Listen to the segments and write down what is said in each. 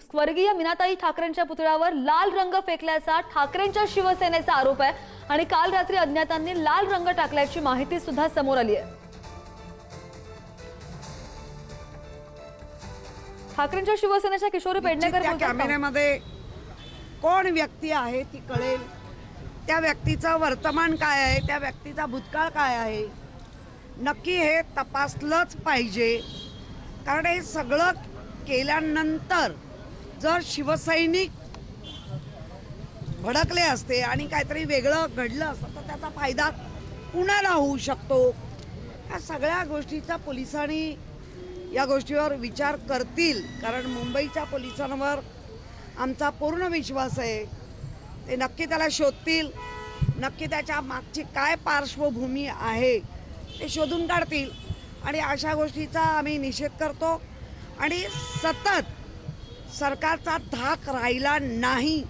स्वर्गीय मीनाताई ठाकरेंच्या पुतळ्यावर लाल रंग फेकल्याचा ठाकरेंच्या शिवसेनेचा आरोप आहे आणि काल रात्री अज्ञातांनी लाल रंग टाकल्याची माहिती सुद्धा समोर आली आहे। ठाकरेंच्या शिवसेनेच्या किशोरी पेडणेकर त्या कॅमेऱ्यामध्ये कोण व्यक्ती आहे ती कळेल, त्या व्यक्तीचं वर्तमान काय आहे, त्या व्यक्तीचा भूतकाळ काय आहे, नक्की हे तपासलंच पाहिजे। कारण हे सगळं केल्यानंतर जर शिवसैनिक भडकले असते आणि काहीतरी वेगळं घडलं असतं तर त्याचा फायदा कुणाला होऊ शकतो। या सगळ्या गोष्टीचा पोलिसांनी या गोष्टीवर विचार करतील, कारण मुंबईच्या पोलिसांवर आमचा पूर्ण विश्वास आहे। ते नक्की त्याला शोधतील, नक्की त्याच्या मागची काय पार्श्वभूमी आहे ते शोधून काढतील आणि अशा गोष्टीचा आम्ही निषेध करतो आणि सतत सरकारचा धाक राहिला नाही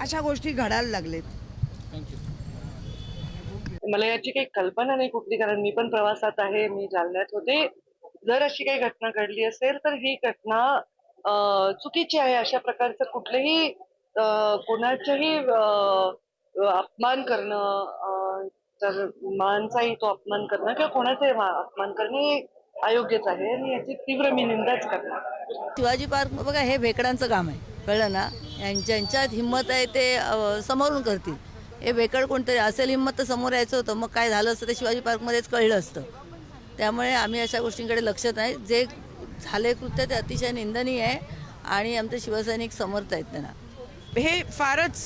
अशा गोष्टी घडायला लागलेत। मला याची काही कल्पना नाही कुठली, कारण मी पण प्रवासात आहे, मी जालन्यात होते। जर अशी काही घटना घडली असेल तर ही घटना चुकीची आहे। अशा प्रकारचं कुठलेही कोणाचेही अपमान करणं, तर माणसाही तो अपमान करणं किंवा कोणाचाही अपमान करणे अयोग्यच आहे आणि याची तीव्र मी निंदाच करणार। शिवाजी पार्क बघा, हे भेकडांचं काम आहे, कळलं ना। यांच्यात हिंमत आहे ते समोरून करतील। हे भेकड कोणतरी असेल हिंमत तर समोर यायचं होतं, मग काय झालं असतं ते शिवाजी पार्कमध्येच कळलं असतं। त्यामुळे आम्ही अशा गोष्टींकडे लक्ष नाही। जे झाले कृत्य ते अतिशय निंदनीय आहे आणि आमचे शिवसैनिक समर्थ आहेत त्यांना। हे फारच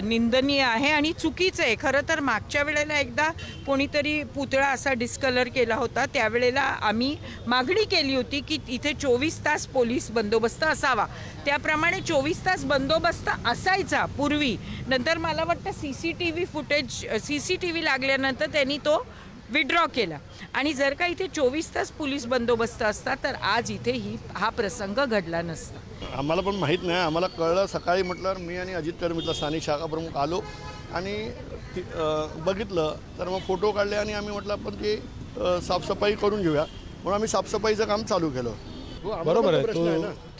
निंदनीय आहे आणि चुकीचं आहे। खरं तर मागच्या वेळेला एकदा कोणीतरी पुतळा असा डिस्कलर केला होता, त्यावेळेला आम्ही मागणी केली होती की इथे 24 तास पोलीस बंदोबस्त असावा। त्याप्रमाणे 24 तास बंदोबस्त असायचा पूर्वी। नंतर मला वाटतं CCTV लागल्यानंतर त्यांनी तो विड्रॉ केला आणि जर का इथे 24 तास पोलीस बंदोबस्त असता तर आज इथे हा प्रसंग घडला नसता। आम्हाला पण माहीत नाही, आम्हाला कळलं सकाळी। म्हटलं मी आणि अजित कर्मितला स्थानिक शाखा प्रमुख आलो आणि बघितलं तर मग फोटो काढले आणि आम्ही म्हटलं आपण की साफसफाई करून घेऊया, म्हणून आम्ही साफसफाईचं काम चालू केलं। बरोबर आहे,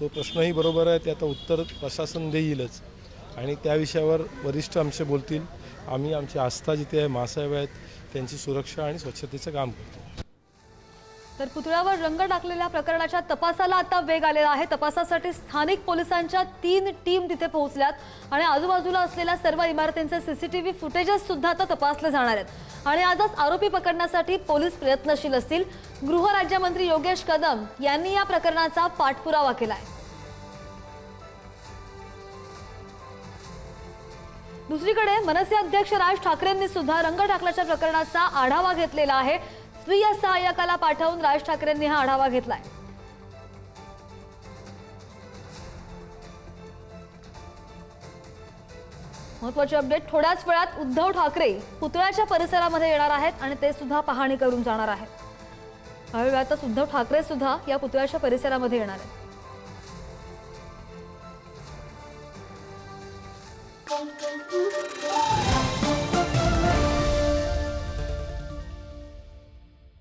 तो प्रश्नही बरोबर आहे। ते आता उत्तर प्रशासन देईलच आणि त्या विषयावर वरिष्ठ आमचे बोलतील। आम्ही आमची आस्था जिथे आहे, मासाहेब आहेत, त्यांची सुरक्षा आणि स्वच्छतेचं काम करतो। तर पुतळ्यावर रंग टाकलेल्या प्रकरणाच्या तपासाला आता वेग आलेला आहे। तपासासाठी स्थानिक पोलिसांच्या 3 टीम तिथे पोहोचल्यात आणि आजूबाजूला असलेल्या सर्व इमारतींचे CCTV फुटेजेस सुद्धा आता तपासले जाणार आहेत आणि आजच आरोपी पकडण्यासाठी पोलीस प्रयत्नशील असतील। गृहराज्यमंत्री योगेश कदम यांनी या प्रकरणाचा पाठपुरावा केलाय। दुसरीकडे मनसे अध्यक्ष राज ठाकरेंनी सुद्धा रंग टाकल्याच्या प्रकरणाचा आढावा घेतलेला आहे। स्वीय सहाय्यकाला पाठवून राज ठाकरेंनी हा आढावा घेतलाय। महत्त्वाची अपडेट, थोड्याच वेळात उद्धव ठाकरे पुतळ्याच्या परिसरामध्ये येणार आहेत आणि ते सुद्धा पाहणी करून जाणार आहेत। काही वेळातच उद्धव ठाकरे सुद्धा या पुतळ्याच्या परिसरामध्ये येणार आहेत।